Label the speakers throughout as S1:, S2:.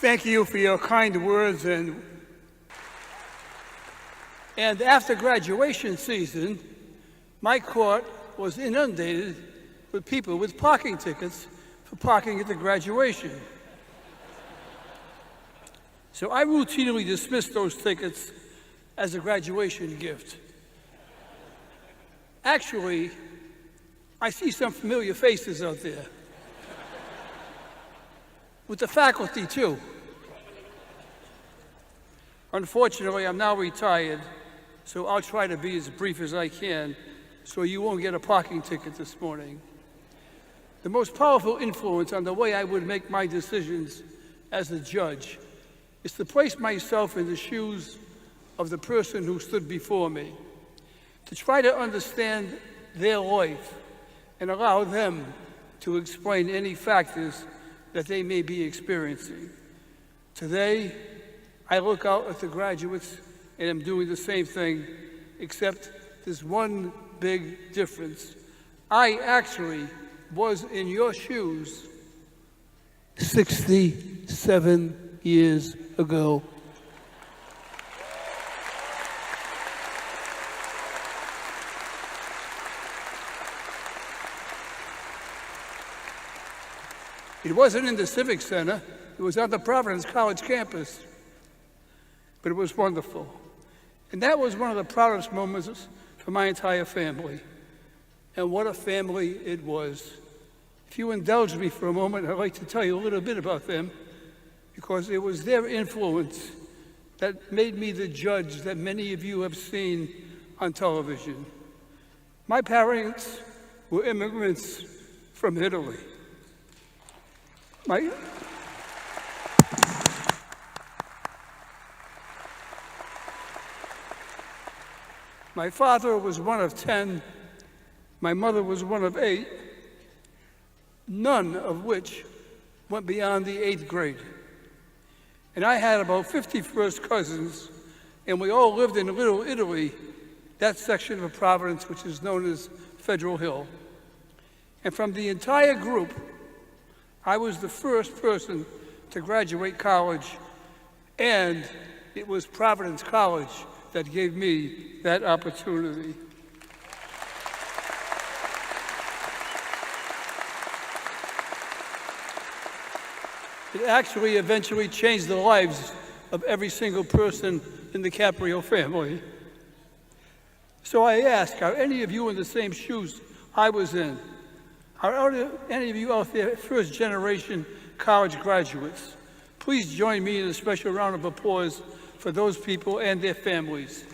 S1: Thank you for your kind words. And after graduation season, my court was inundated with people with parking tickets for parking at the graduation. So I routinely dismissed those tickets as a graduation gift. Actually, I see some familiar faces out there. With the faculty, too. Unfortunately, I'm now retired, so I'll try to be as brief as I can so you won't get a parking ticket this morning. The most powerful influence on the way I would make my decisions as a judge is to place myself in the shoes of the person who stood before me, to try to understand their life and allow them to explain any factors that they may be experiencing. Today, I look out at the graduates and am doing the same thing, except there's one big difference. I actually was in your shoes 67 years ago. It wasn't in the Civic Center. It was on the Providence College campus. But it was wonderful. And that was one of the proudest moments for my entire family. And what a family it was. If you indulge me for a moment, I'd like to tell you a little bit about them, because it was their influence that made me the judge that many of you have seen on television. My parents were immigrants from Italy. My father was one of 10, my mother was one of 8, none of which went beyond the 8th grade. And I had about 50 first cousins, and we all lived in Little Italy, that section of Providence which is known as Federal Hill. And from the entire group, I was the first person to graduate college, and it was Providence College that gave me that opportunity. It actually eventually changed the lives of every single person in the Caprio family. So I ask, are any of you in the same shoes I was in? Are any of you out there first generation college graduates? Please join me in a special round of applause for those people and their families.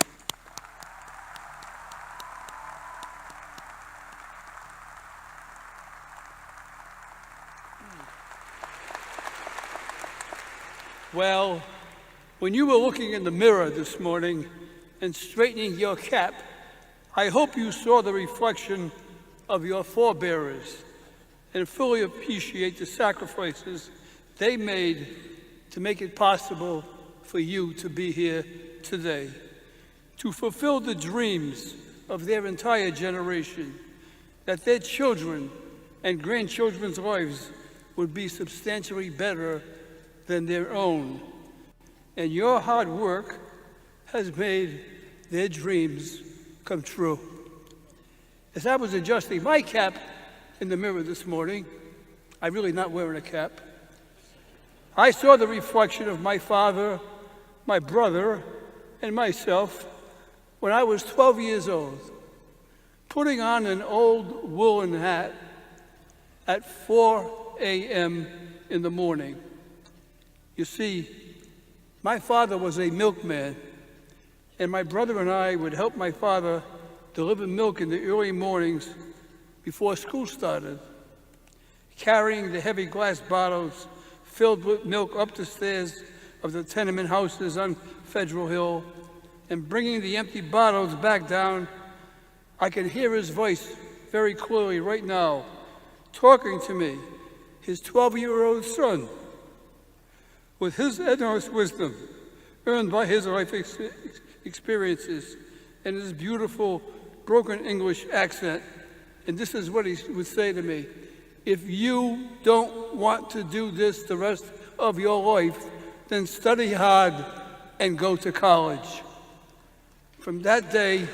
S1: Well, when you were looking in the mirror this morning and straightening your cap, I hope you saw the reflection of your forebearers and fully appreciate the sacrifices they made to make it possible for you to be here today, to fulfill the dreams of their entire generation, that their children and grandchildren's lives would be substantially better than their own. And your hard work has made their dreams come true. As I was adjusting my cap in the mirror this morning, I'm really not wearing a cap, I saw the reflection of my father, my brother, and myself when I was 12 years old, putting on an old woolen hat at 4 a.m. in the morning. You see, my father was a milkman, and my brother and I would help my father deliver milk in the early mornings before school started, carrying the heavy glass bottles filled with milk up the stairs of the tenement houses on Federal Hill, and bringing the empty bottles back down. I can hear his voice very clearly right now, talking to me, his 12-year-old son, with his endless wisdom earned by his life experiences and his beautiful broken English accent. And this is what he would say to me: if you don't want to do this the rest of your life, then study hard and go to college. From that day,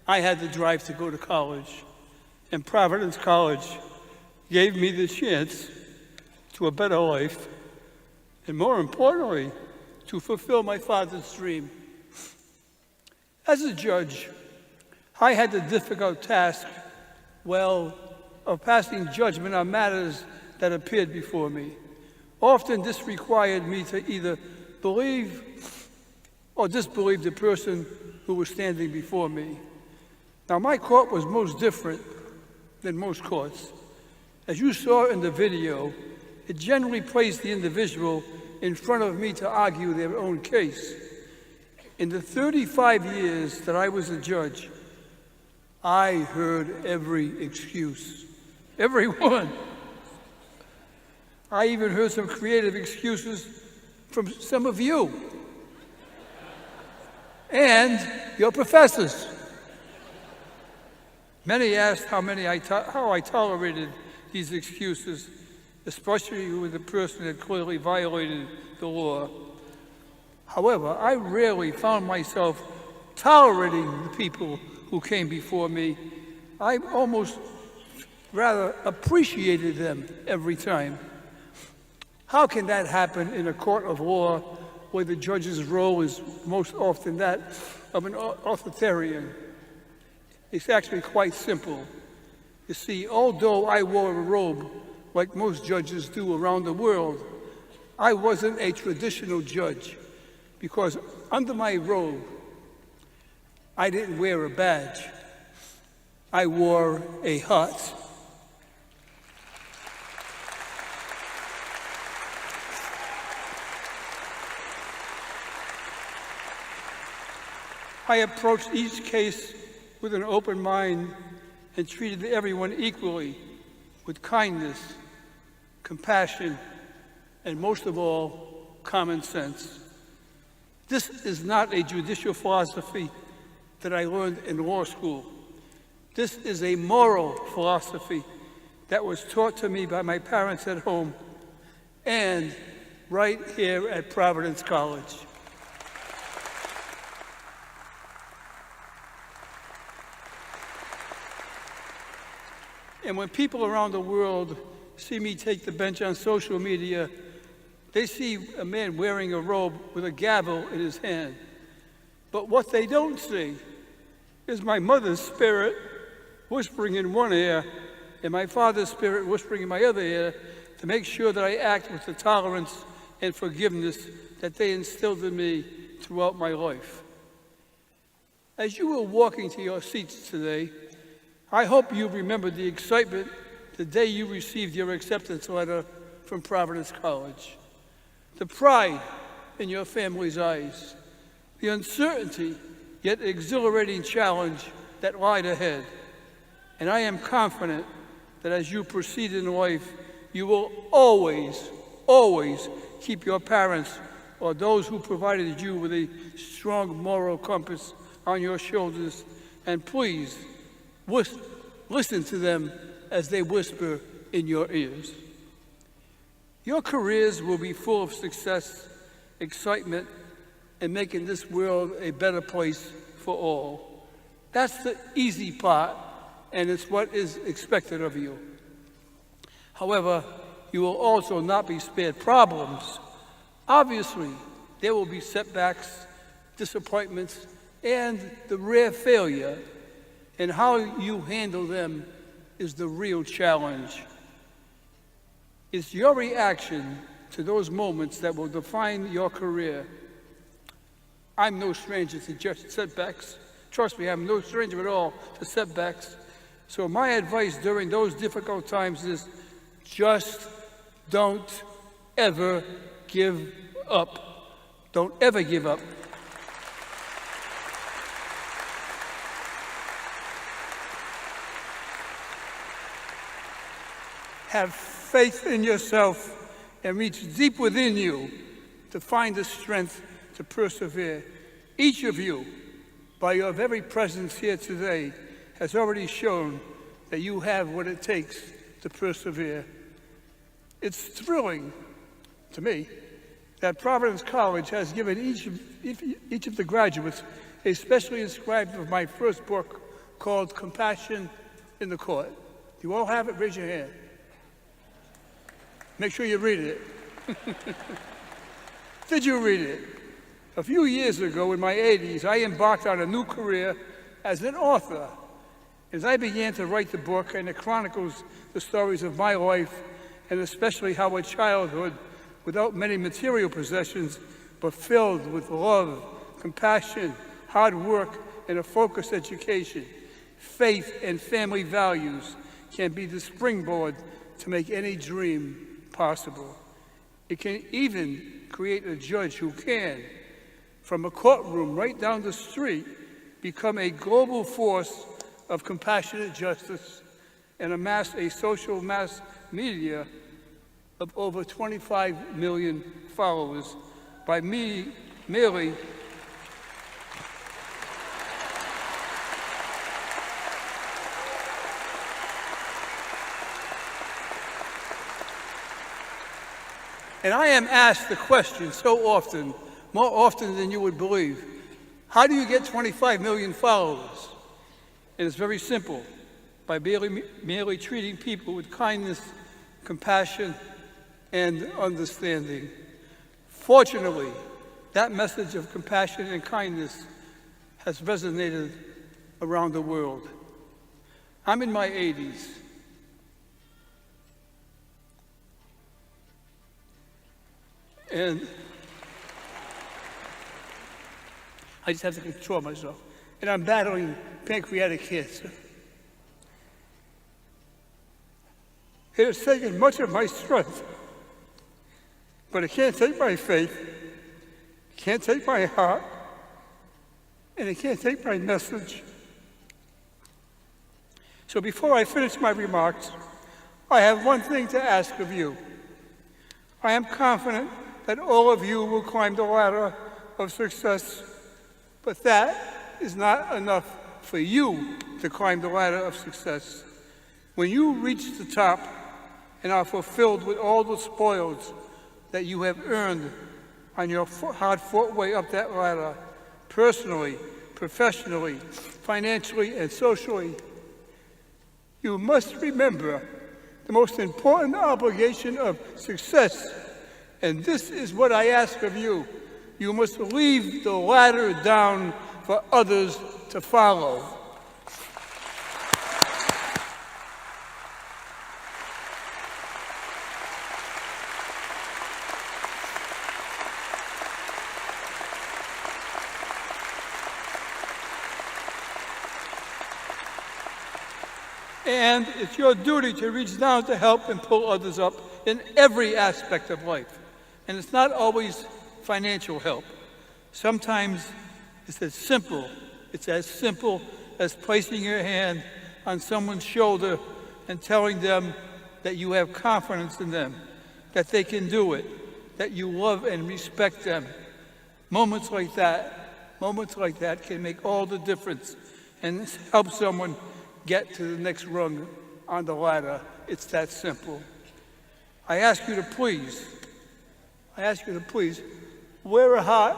S1: I had the drive to go to college, and Providence College gave me the chance to a better life, and more importantly, to fulfill my father's dream. As a judge, I had the difficult task, of passing judgment on matters that appeared before me. Often this required me to either believe or disbelieve the person who was standing before me. Now, my court was most different than most courts. As you saw in the video, it generally placed the individual in front of me to argue their own case. In the 35 years that I was a judge, I heard every excuse, every one. I even heard some creative excuses from some of you and your professors. Many asked how I tolerated these excuses, especially when the person had clearly violated the law. However, I rarely found myself tolerating the people who came before me. I almost rather appreciated them every time. How can that happen in a court of law where the judge's role is most often that of an authoritarian? It's actually quite simple. You see, although I wore a robe like most judges do around the world, I wasn't a traditional judge because under my robe, I didn't wear a badge. I wore a heart. I approached each case with an open mind and treated everyone equally with kindness, compassion, and most of all, common sense. This is not a judicial philosophy that I learned in law school. This is a moral philosophy that was taught to me by my parents at home and right here at Providence College. And when people around the world see me take the bench on social media, they see a man wearing a robe with a gavel in his hand. But what they don't see is my mother's spirit whispering in one ear and my father's spirit whispering in my other ear to make sure that I act with the tolerance and forgiveness that they instilled in me throughout my life. As you were walking to your seats today, I hope you remember the excitement the day you received your acceptance letter from Providence College, the pride in your family's eyes, the uncertainty yet exhilarating challenge that lied ahead. And I am confident that as you proceed in life, you will always, always keep your parents or those who provided you with a strong moral compass on your shoulders, and please, listen to them as they whisper in your ears. Your careers will be full of success, excitement, and making this world a better place for all. That's the easy part, and it's what is expected of you. However, you will also not be spared problems. Obviously, there will be setbacks, disappointments, and the rare failure. And how you handle them is the real challenge. It's your reaction to those moments that will define your career. I'm no stranger to just setbacks. Trust me, I'm no stranger at all to setbacks. So my advice during those difficult times is just don't ever give up. Don't ever give up. Have faith in yourself and reach deep within you to find the strength to persevere. Each of you, by your very presence here today, has already shown that you have what it takes to persevere. It's thrilling to me that Providence College has given each of the graduates a specially inscribed of my first book called Compassion in the Court. Do you all have it? Raise your hand. Make sure you read it. Did you read it? A few years ago, in my 80s, I embarked on a new career as an author. As I began to write the book, and it chronicles the stories of my life, and especially how a childhood without many material possessions, but filled with love, compassion, hard work, and a focused education, faith and family values can be the springboard to make any dream possible. It can even create a judge who can, from a courtroom right down the street, become a global force of compassionate justice and amass a social mass media of over 25 million followers by merely And I am asked the question so often, more often than you would believe, how do you get 25 million followers? And it's very simple, by merely treating people with kindness, compassion, and understanding. Fortunately, that message of compassion and kindness has resonated around the world. I'm in my 80s. And I just have to control myself. And I'm battling pancreatic cancer. It has taken much of my strength, but it can't take my faith, it can't take my heart, and it can't take my message. So before I finish my remarks, I have one thing to ask of you. I am confident that all of you will climb the ladder of success, but that is not enough for you to climb the ladder of success. When you reach the top and are fulfilled with all the spoils that you have earned on your hard-fought way up that ladder, personally, professionally, financially, and socially, you must remember the most important obligation of success. And this is what I ask of you. You must leave the ladder down for others to follow. And it's your duty to reach down to help and pull others up in every aspect of life. And it's not always financial help. Sometimes it's as simple as placing your hand on someone's shoulder and telling them that you have confidence in them, that they can do it, that you love and respect them. Moments like that can make all the difference and help someone get to the next rung on the ladder. It's that simple. I ask you to please wear a heart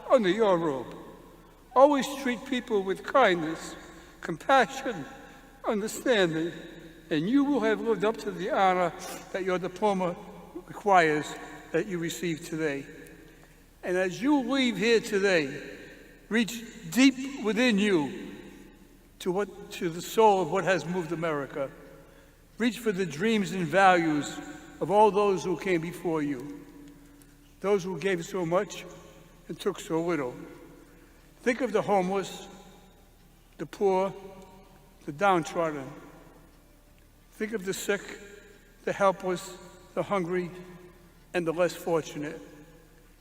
S1: under your robe. Always treat people with kindness, compassion, understanding, and you will have lived up to the honor that your diploma requires that you receive today. And as you leave here today, reach deep within you to the soul of what has moved America. Reach for the dreams and values of all those who came before you, those who gave so much and took so little. Think of the homeless, the poor, the downtrodden. Think of the sick, the helpless, the hungry, and the less fortunate.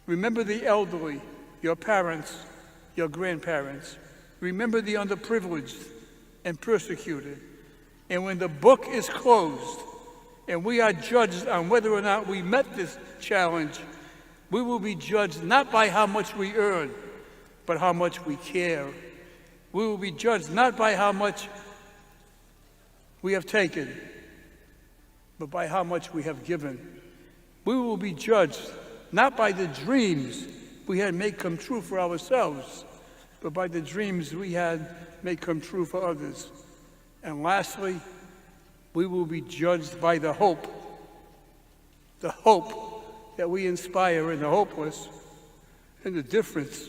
S1: Remember the elderly, your parents, your grandparents. Remember the underprivileged and persecuted. And when the book is closed and we are judged on whether or not we met this challenge, we will be judged not by how much we earn, but how much we care. We will be judged not by how much we have taken, but by how much we have given. We will be judged not by the dreams we had made come true for ourselves, but by the dreams we had made come true for others. And lastly, we will be judged by the hope that we inspire in the hopeless, and the difference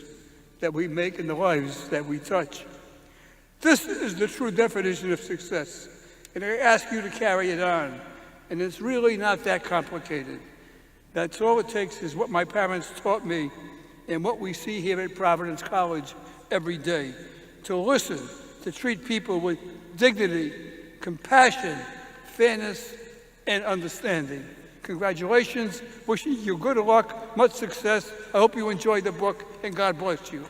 S1: that we make in the lives that we touch. This is the true definition of success, and I ask you to carry it on. And it's really not that complicated. That's all it takes is what my parents taught me and what we see here at Providence College every day. To listen, to treat people with dignity, compassion, fairness, and understanding. Congratulations, wishing you good luck, much success. I hope you enjoyed the book, and God bless you.